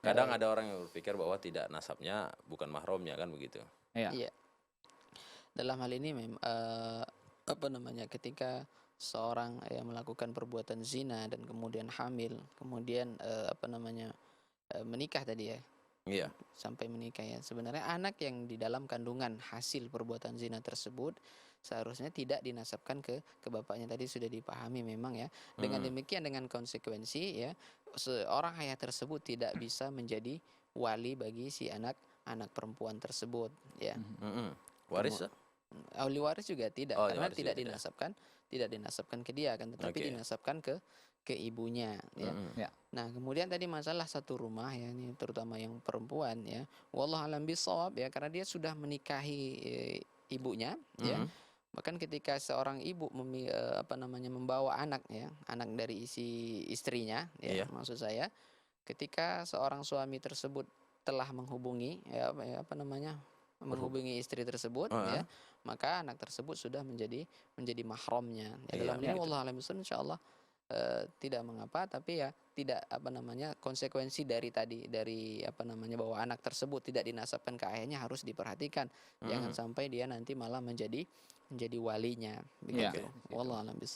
Kadang ada orang yang berpikir bahwa tidak nasabnya bukan mahramnya kan begitu. Iya. Iya. Dalam hal ini apa namanya, ketika seorang melakukan perbuatan zina dan kemudian hamil, kemudian apa namanya, menikah tadi ya, Iya. sampai menikah ya. Sebenarnya anak yang di dalam kandungan hasil perbuatan zina tersebut seharusnya tidak dinasabkan ke bapaknya, tadi sudah dipahami memang ya. Dengan demikian, dengan konsekuensi ya, seorang ayah tersebut tidak bisa menjadi wali bagi si anak perempuan tersebut ya. Waris? Ahli waris juga tidak, Oh, karena waris juga tidak dinasabkan ke dia kan, tetapi Oke. dinasabkan ke ibunya ya. Ya. Nah, kemudian tadi masalah satu rumah ya, ini terutama yang perempuan ya. Wallahu alam bisawab ya, karena dia sudah menikahi ibunya ya. Bahkan ketika seorang ibu apa namanya, membawa anak ya, anak dari istrinya ya, Iya. maksud saya, ketika seorang suami tersebut telah menghubungi ya, apa namanya, menghubungi istri tersebut ya, maka anak tersebut sudah menjadi mahramnya. Ya, Iya, dalam ini begitu. wallahu alam bisawab, insyaallah tidak mengapa, tapi ya tidak apa namanya, konsekuensi dari apa namanya, bahwa anak tersebut tidak dinasabkan ke ayahnya harus diperhatikan. Jangan sampai dia nanti malah menjadi walinya Iya. begitu. Wallahu alam bisawab.